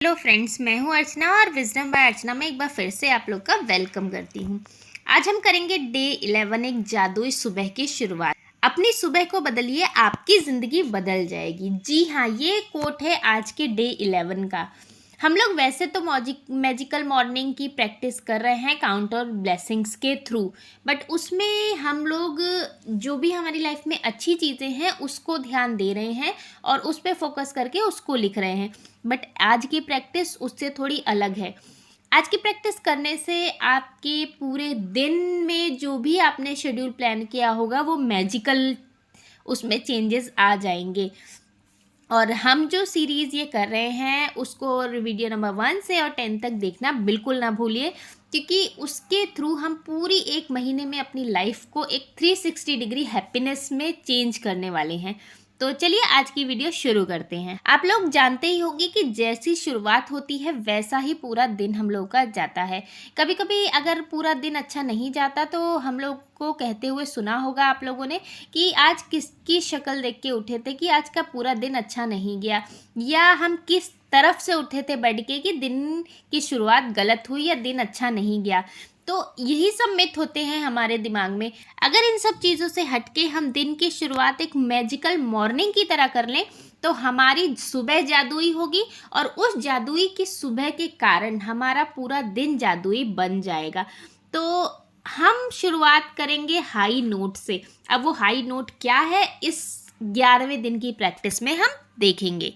Hello friends, मैं हूं अर्चना और विजडम बाय अर्चना में एक बार फिर से आप लोग का वेलकम करती हूं। आज हम करेंगे डे 11, एक जादुई सुबह की शुरुआत। अपनी सुबह को बदलिए, आपकी ज़िंदगी बदल जाएगी। जी हाँ, ये कोट है आज के डे 11 का। हम लोग वैसे तो मैजिकल मॉर्निंग की प्रैक्टिस कर रहे हैं काउंटर ब्लेसिंग्स के थ्रू, बट उसमें हम लोग जो भी हमारी लाइफ में अच्छी चीज़ें हैं उसको ध्यान दे रहे हैं और उस पर फोकस करके उसको लिख रहे हैं। बट आज की प्रैक्टिस उससे थोड़ी अलग है। आज की प्रैक्टिस करने से आपके पूरे दिन में जो भी आपने शेड्यूल प्लान किया होगा वो मैजिकल उसमें चेंजेस आ जाएंगे। और हम जो सीरीज़ ये कर रहे हैं उसको वीडियो नंबर 1 से और 10 तक देखना बिल्कुल ना भूलिए, क्योंकि उसके थ्रू हम पूरी एक महीने में अपनी लाइफ को एक 360 डिग्री हैप्पीनेस में चेंज करने वाले हैं। तो चलिए आज की वीडियो शुरू करते हैं। आप लोग जानते ही होंगे कि जैसी शुरुआत होती है वैसा ही पूरा दिन हम लोग का जाता है। कभी कभी अगर पूरा दिन अच्छा नहीं जाता तो हम लोग को कहते हुए सुना होगा आप लोगों ने कि आज किसकी शक्ल देख के उठे थे कि आज का पूरा दिन अच्छा नहीं गया, या हम किस तरफ से उठे थे बेड के कि दिन की शुरुआत गलत हुई या दिन अच्छा नहीं गया। तो यही सब मिथ होते हैं हमारे दिमाग में। अगर इन सब चीज़ों से हटके हम दिन की शुरुआत एक मैजिकल मॉर्निंग की तरह कर लें तो हमारी सुबह जादुई होगी और उस जादुई की सुबह के कारण हमारा पूरा दिन जादुई बन जाएगा। तो हम शुरुआत करेंगे हाई नोट से। अब वो हाई नोट क्या है इस 11वें दिन की प्रैक्टिस में हम देखेंगे।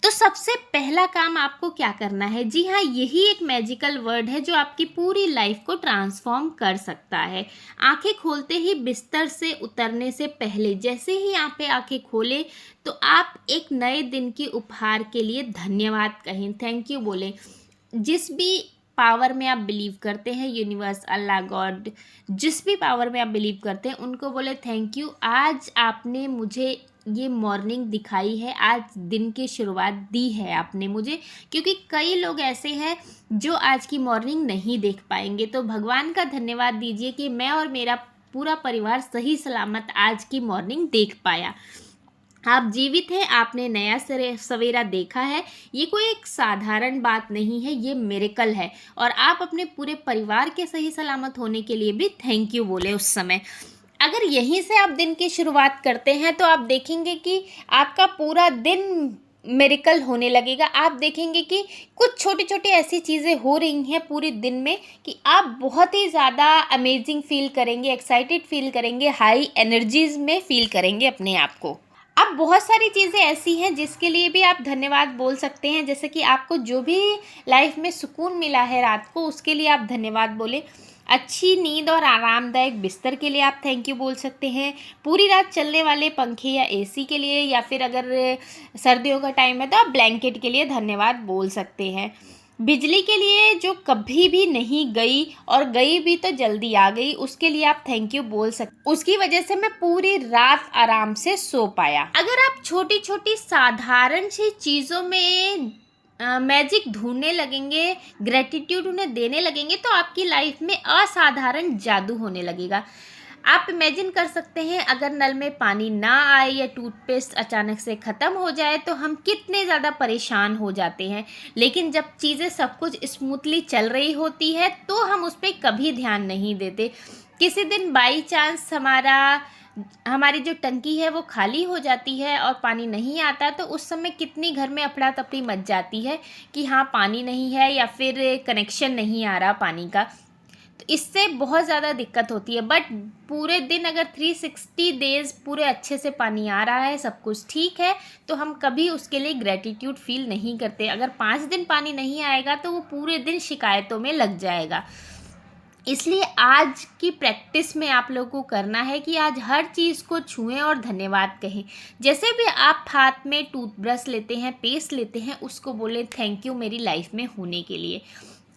तो सबसे पहला काम आपको क्या करना है, जी हाँ, यही एक मैजिकल वर्ड है जो आपकी पूरी लाइफ को ट्रांसफॉर्म कर सकता है। आंखें खोलते ही बिस्तर से उतरने से पहले जैसे ही आप पे आंखें खोले तो आप एक नए दिन के उपहार के लिए धन्यवाद कहें, थैंक यू बोलें। जिस भी पावर में आप बिलीव करते हैं, यूनिवर्स, अल्लाह, गॉड, जिस भी पावर में आप बिलीव करते हैं उनको बोले थैंक यू। आज आपने मुझे ये मॉर्निंग दिखाई है, आज दिन की शुरुआत दी है आपने मुझे, क्योंकि कई लोग ऐसे हैं जो आज की मॉर्निंग नहीं देख पाएंगे। तो भगवान का धन्यवाद दीजिए कि मैं और मेरा पूरा परिवार सही सलामत आज की मॉर्निंग देख पाया। आप जीवित हैं, आपने नया सवेरा देखा है। ये कोई एक साधारण बात नहीं है, ये मिरेकल है। और आप अपने पूरे परिवार के सही सलामत होने के लिए भी थैंक यू बोले उस समय। अगर यहीं से आप दिन की शुरुआत करते हैं तो आप देखेंगे कि आपका पूरा दिन मिरेकल होने लगेगा। आप देखेंगे कि कुछ छोटी छोटी ऐसी चीज़ें हो रही हैं पूरे दिन में कि आप बहुत ही ज़्यादा अमेजिंग फील करेंगे, एक्साइटेड फील करेंगे, हाई एनर्जीज में फील करेंगे अपने आप को। अब बहुत सारी चीज़ें ऐसी हैं जिसके लिए भी आप धन्यवाद बोल सकते हैं, जैसे कि आपको जो भी लाइफ में सुकून मिला है रात को उसके लिए आप धन्यवाद बोलें। अच्छी नींद और आरामदायक बिस्तर के लिए आप थैंक यू बोल सकते हैं। पूरी रात चलने वाले पंखे या एसी के लिए, या फिर अगर सर्दियों का टाइम है तो आप ब्लैंकेट के लिए धन्यवाद बोल सकते हैं। बिजली के लिए जो कभी भी नहीं गई और गई भी तो जल्दी आ गई, उसके लिए आप थैंक यू बोल सकते। उसकी वजह से मैं पूरी रात आराम से सो पाया। अगर आप छोटी छोटी साधारण सी चीज़ों में मैजिक ढूंढने लगेंगे, ग्रेटिट्यूड उन्हें देने लगेंगे, तो आपकी लाइफ में असाधारण जादू होने लगेगा। आप इमेजिन कर सकते हैं अगर नल में पानी ना आए या टूथपेस्ट अचानक से ख़त्म हो जाए तो हम कितने ज़्यादा परेशान हो जाते हैं। लेकिन जब चीज़ें सब कुछ स्मूथली चल रही होती है तो हम उस पर कभी ध्यान नहीं देते। किसी दिन बाई चांस हमारी जो टंकी है वो खाली हो जाती है और पानी नहीं आता, तो उस समय कितनी घर में अफड़ा तफड़ी मच जाती है कि हाँ पानी नहीं है या फिर कनेक्शन नहीं आ रहा पानी का। तो इससे बहुत ज़्यादा दिक्कत होती है। बट पूरे दिन अगर 360 डेज पूरे अच्छे से पानी आ रहा है, सब कुछ ठीक है, तो हम कभी उसके लिए ग्रेटिट्यूड फील नहीं करते। अगर 5 दिन पानी नहीं आएगा तो वो पूरे दिन शिकायतों में लग जाएगा। इसलिए आज की प्रैक्टिस में आप लोगों को करना है कि आज हर चीज़ को छुएं और धन्यवाद कहें। जैसे भी आप हाथ में टूथब्रश लेते हैं, पेस्ट लेते हैं, उसको बोलें थैंक यू मेरी लाइफ में होने के लिए।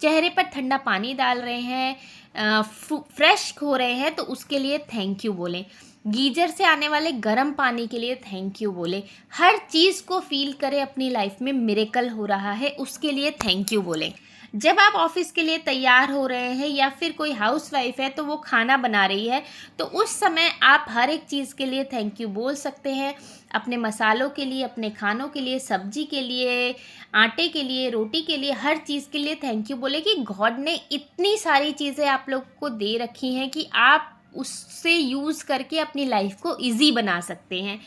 चेहरे पर ठंडा पानी डाल रहे हैं, फ्रेश हो रहे हैं, तो उसके लिए थैंक यू बोलें। गीजर से आने वाले गर्म पानी के लिए थैंक यू बोलें। हर चीज़ को फील करें अपनी लाइफ में मिरेकल हो रहा है, उसके लिए थैंक यू बोलें। जब आप ऑफिस के लिए तैयार हो रहे हैं या फिर कोई हाउसवाइफ है तो वो खाना बना रही है, तो उस समय आप हर एक चीज़ के लिए थैंक यू बोल सकते हैं। अपने मसालों के लिए, अपने खानों के लिए, सब्जी के लिए, आटे के लिए, रोटी के लिए, हर चीज़ के लिए थैंक यू बोले कि गॉड ने इतनी सारी चीज़ें आप लोग को दे रखी हैं कि आप उससे यूज़ करके अपनी लाइफ को ईजी बना सकते हैं।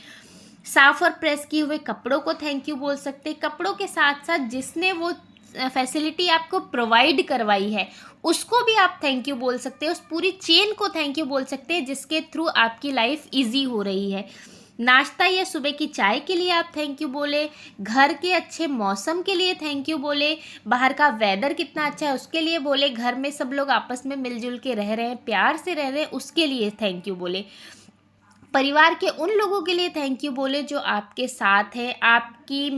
साफ़ और प्रेस किए हुए कपड़ों को थैंक यू बोल सकते हैं। कपड़ों के साथ साथ जिसने वो फैसिलिटी आपको प्रोवाइड करवाई है उसको भी आप थैंक यू बोल सकते हैं। उस पूरी चेन को थैंक यू बोल सकते हैं जिसके थ्रू आपकी लाइफ इजी हो रही है। नाश्ता या सुबह की चाय के लिए आप थैंक यू बोले, घर के अच्छे मौसम के लिए थैंक यू बोले, बाहर का वेदर कितना अच्छा है उसके लिए बोले, घर में सब लोग आपस में मिलजुल के रह रहे हैं, प्यार से रह रहे हैं, उसके लिए थैंक यू बोले। परिवार के उन लोगों के लिए थैंक यू बोले जो आपके साथ हैं, आपकी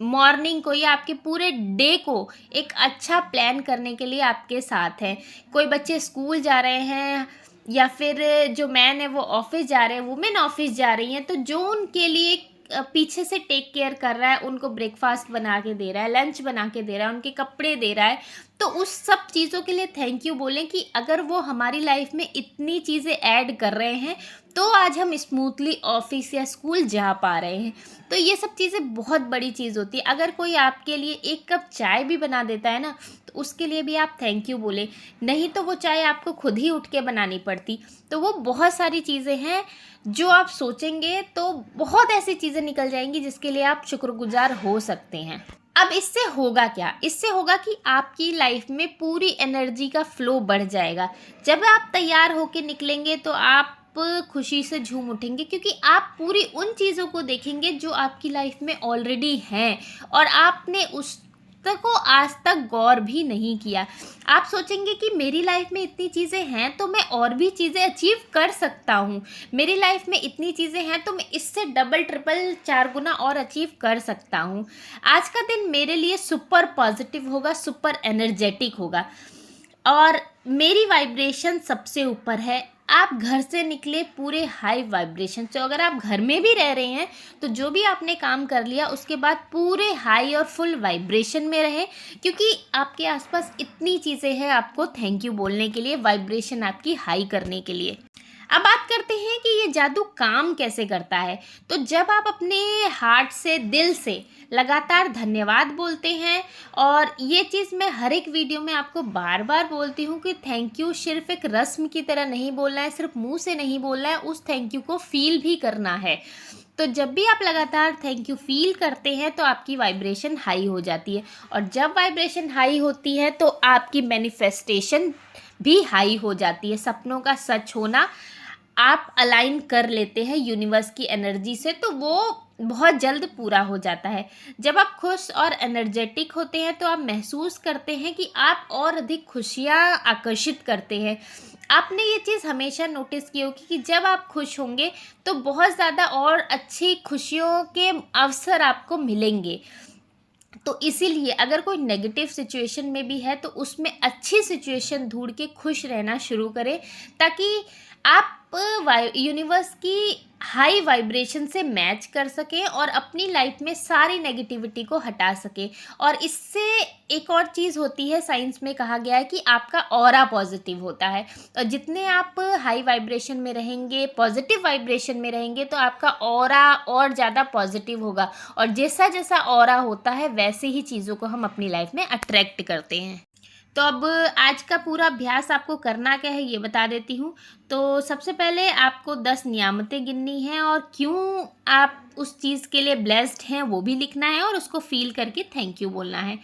मॉर्निंग को या आपके पूरे डे को एक अच्छा प्लान करने के लिए आपके साथ हैं। कोई बच्चे स्कूल जा रहे हैं या फिर जो मैन है वो ऑफिस जा रहे हैं, वुमेन ऑफिस जा रही हैं, तो जो उनके लिए पीछे से टेक केयर कर रहा है, उनको ब्रेकफास्ट बना के दे रहा है, लंच बना के दे रहा है, उनके कपड़े दे रहा है, तो उस सब चीज़ों के लिए थैंक यू बोलें कि अगर वो हमारी लाइफ में इतनी चीज़ें ऐड कर रहे हैं तो आज हम स्मूथली ऑफिस या स्कूल जा पा रहे हैं। तो ये सब चीज़ें बहुत बड़ी चीज़ होती है। अगर कोई आपके लिए एक कप चाय भी बना देता है ना, तो उसके लिए भी आप थैंक यू बोले। नहीं तो वो चाय आपको खुद ही उठ के बनानी पड़ती। तो वो बहुत सारी चीज़ें हैं जो आप सोचेंगे तो बहुत ऐसी चीज़ें निकल जाएंगी जिसके लिए आप शुक्रगुजार हो सकते हैं। अब इससे होगा क्या? इससे होगा कि आपकी लाइफ में पूरी एनर्जी का फ्लो बढ़ जाएगा। जब आप तैयार होके निकलेंगे तो आप खुशी से झूम उठेंगे, क्योंकि आप पूरी उन चीज़ों को देखेंगे जो आपकी लाइफ में ऑलरेडी हैं और आपने उस तक को आज तक गौर भी नहीं किया। आप सोचेंगे कि मेरी लाइफ में इतनी चीज़ें हैं तो मैं और भी चीज़ें अचीव कर सकता हूँ, मेरी लाइफ में इतनी चीज़ें हैं तो मैं इससे डबल ट्रिपल 4 गुना और अचीव कर सकता हूँ। आज का दिन मेरे लिए सुपर पॉजिटिव होगा, सुपर एनर्जेटिक होगा और मेरी वाइब्रेशन सबसे ऊपर है। आप घर से निकले पूरे हाई वाइब्रेशन, तो अगर आप घर में भी रह रहे हैं तो जो भी आपने काम कर लिया उसके बाद पूरे हाई और फुल वाइब्रेशन में रहे, क्योंकि आपके आसपास इतनी चीज़ें हैं आपको थैंक यू बोलने के लिए, वाइब्रेशन आपकी हाई करने के लिए। अब बात करते हैं कि ये जादू काम कैसे करता है। तो जब आप अपने हार्ट से, दिल से लगातार धन्यवाद बोलते हैं, और ये चीज़ मैं हर एक वीडियो में आपको बार बार बोलती हूँ कि थैंक यू सिर्फ एक रस्म की तरह नहीं बोलना है, सिर्फ मुंह से नहीं बोलना है, उस थैंक यू को फील भी करना है। तो जब भी आप लगातार थैंक यू फील करते हैं तो आपकी वाइब्रेशन हाई हो जाती है, और जब वाइब्रेशन हाई होती है तो आपकी मैनिफेस्टेशन भी हाई हो जाती है। सपनों का सच होना आप अलाइन कर लेते हैं यूनिवर्स की एनर्जी से, तो वो बहुत जल्द पूरा हो जाता है। जब आप खुश और एनर्जेटिक होते हैं तो आप महसूस करते हैं कि आप और अधिक खुशियाँ आकर्षित करते हैं। आपने ये चीज़ हमेशा नोटिस की होगी कि जब आप खुश होंगे तो बहुत ज़्यादा और अच्छी खुशियों के अवसर आपको मिलेंगे। तो इसीलिए अगर कोई नेगेटिव सिचुएशन में भी है तो उसमें अच्छी सिचुएशन ढूंढ के खुश रहना शुरू करें, ताकि आप यूनिवर्स की हाई वाइब्रेशन से मैच कर सकें और अपनी लाइफ में सारी नेगेटिविटी को हटा सकें। और इससे एक और चीज़ होती है, साइंस में कहा गया है कि आपका ऑरा पॉजिटिव होता है, और जितने आप हाई वाइब्रेशन में रहेंगे, पॉजिटिव वाइब्रेशन में रहेंगे, तो आपका ऑरा और ज़्यादा पॉजिटिव होगा, और जैसा जैसा ऑरा होता है वैसे ही चीज़ों को हम अपनी लाइफ में अट्रैक्ट करते हैं। तो अब आज का पूरा अभ्यास आपको करना क्या है ये बता देती हूँ। तो सबसे पहले आपको 10 नियामतें गिननी हैं और क्यों आप उस चीज़ के लिए ब्लेस्ड हैं वो भी लिखना है, और उसको फील करके थैंक यू बोलना है।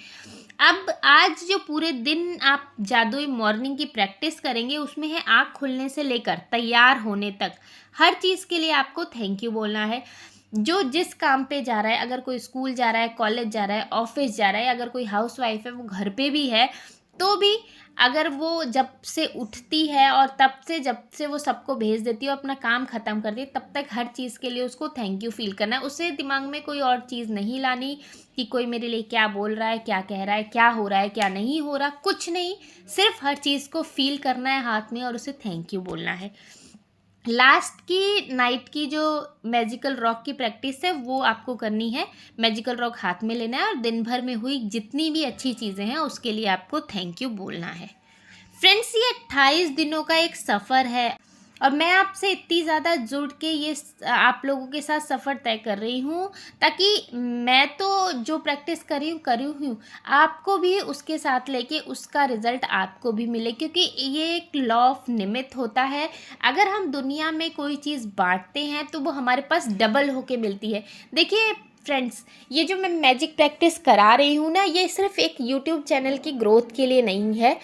अब आज जो पूरे दिन आप जादुई मॉर्निंग की प्रैक्टिस करेंगे उसमें है आँख खुलने से लेकर तैयार होने तक हर चीज़ के लिए आपको थैंक यू बोलना है। जो जिस काम पे जा रहा है, अगर कोई स्कूल जा रहा है, कॉलेज जा रहा है, ऑफिस जा रहा है, अगर कोई हाउसवाइफ है वो घर पे भी है तो भी, अगर वो जब से उठती है और जब से वो सबको भेज देती है और अपना काम ख़त्म कर दी, तब तक हर चीज़ के लिए उसको थैंक यू फील करना है। उसे दिमाग में कोई और चीज़ नहीं लानी कि कोई मेरे लिए क्या बोल रहा है, क्या कह रहा है, क्या हो रहा है, क्या नहीं हो रहा, कुछ नहीं, सिर्फ हर चीज़ को फील करना है हाथ में और उसे थैंक यू बोलना है। लास्ट की नाइट की जो मैजिकल रॉक की प्रैक्टिस है वो आपको करनी है। मैजिकल रॉक हाथ में लेना है और दिन भर में हुई जितनी भी अच्छी चीज़ें हैं उसके लिए आपको थैंक यू बोलना है। फ्रेंड्स, ये 28 दिनों का एक सफ़र है और मैं आपसे इतनी ज़्यादा जुड़ के ये आप लोगों के साथ सफ़र तय कर रही हूँ ताकि मैं तो जो प्रैक्टिस करी हूँ आपको भी उसके साथ लेके उसका रिज़ल्ट आपको भी मिले, क्योंकि ये एक लॉ ऑफ निमित्त होता है। अगर हम दुनिया में कोई चीज़ बांटते हैं तो वो हमारे पास डबल होके मिलती है। देखिए फ्रेंड्स, ये जो मैं मैजिक प्रैक्टिस करा रही हूँ ना, ये सिर्फ एक यूट्यूब चैनल की ग्रोथ के लिए नहीं है।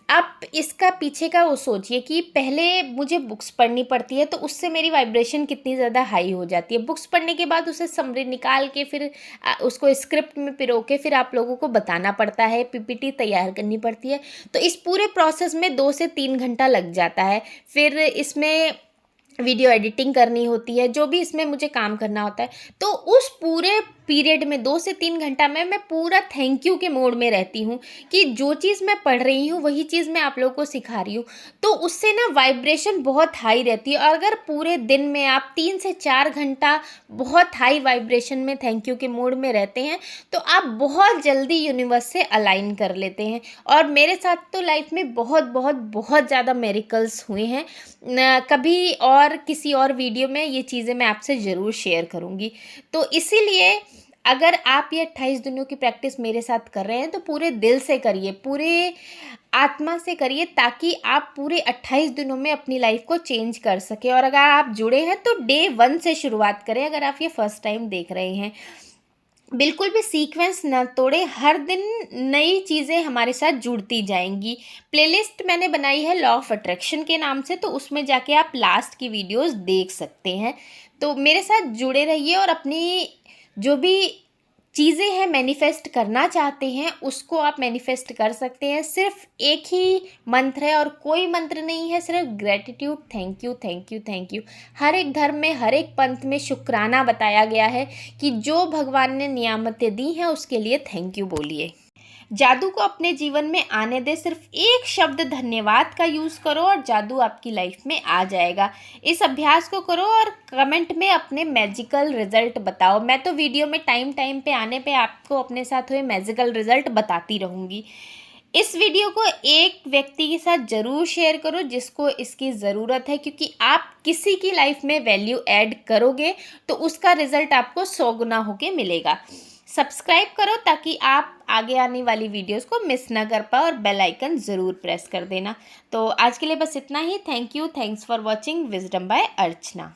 आप इसका पीछे का वो सोचिए कि पहले मुझे बुक्स पढ़नी पड़ती है तो उससे मेरी वाइब्रेशन कितनी ज़्यादा हाई हो जाती है। बुक्स पढ़ने के बाद उसे समरी निकाल के फिर उसको स्क्रिप्ट में पिरो के फिर आप लोगों को बताना पड़ता है, पीपीटी तैयार करनी पड़ती है। तो इस पूरे प्रोसेस में 2 से 3 घंटा लग जाता है। फिर इसमें वीडियो एडिटिंग करनी होती है, जो भी इसमें मुझे काम करना होता है। तो उस पूरे पीरियड में 2 से 3 घंटा में मैं पूरा थैंक यू के मोड में रहती हूँ कि जो चीज़ मैं पढ़ रही हूँ वही चीज़ मैं आप लोगों को सिखा रही हूँ। तो उससे ना वाइब्रेशन बहुत हाई रहती है और अगर पूरे दिन में आप 3 से 4 घंटा बहुत हाई वाइब्रेशन में थैंक यू के मोड में रहते हैं तो आप बहुत जल्दी यूनिवर्स से अलाइन कर लेते हैं। और मेरे साथ तो लाइफ में बहुत बहुत बहुत ज़्यादा मेरिकल्स हुए हैं। कभी और किसी और वीडियो में ये चीज़ें मैं आपसे ज़रूर शेयर करूँगी। तो इसीलिए अगर आप ये 28 दिनों की प्रैक्टिस मेरे साथ कर रहे हैं तो पूरे दिल से करिए, पूरे आत्मा से करिए, ताकि आप पूरे 28 दिनों में अपनी लाइफ को चेंज कर सकें। और अगर आप जुड़े हैं तो डे 1 से शुरुआत करें, अगर आप ये फर्स्ट टाइम देख रहे हैं। बिल्कुल भी सीक्वेंस ना तोड़े, हर दिन नई चीज़ें हमारे साथ जुड़ती जाएंगी। प्लेलिस्ट मैंने बनाई है लॉ ऑफ अट्रैक्शन के नाम से, तो उसमें जाके आप लास्ट की वीडियोस देख सकते हैं। तो मेरे साथ जुड़े रहिए और अपनी जो भी चीज़ें हैं मैनिफेस्ट करना चाहते हैं उसको आप मैनिफेस्ट कर सकते हैं। सिर्फ एक ही मंत्र है और कोई मंत्र नहीं है, सिर्फ gratitude, thank you thank you thank you. हर एक धर्म में, हर एक पंथ में शुक्राना बताया गया है कि जो भगवान ने नियामतें दी हैं उसके लिए थैंक यू बोलिए। जादू को अपने जीवन में आने दे, सिर्फ एक शब्द धन्यवाद का यूज़ करो और जादू आपकी लाइफ में आ जाएगा। इस अभ्यास को करो और कमेंट में अपने मैजिकल रिजल्ट बताओ। मैं तो वीडियो में टाइम टाइम पे आने पे आपको अपने साथ हुए मैजिकल रिजल्ट बताती रहूँगी। इस वीडियो को एक व्यक्ति के साथ ज़रूर शेयर करो जिसको इसकी ज़रूरत है, क्योंकि आप किसी की लाइफ में वैल्यू ऐड करोगे तो उसका रिज़ल्ट आपको 100 गुना होके मिलेगा। सब्सक्राइब करो ताकि आप आगे आने वाली वीडियोस को मिस ना कर पाओ और बेल आइकन ज़रूर प्रेस कर देना। तो आज के लिए बस इतना ही। Thank you, thanks for watching wisdom by Archana.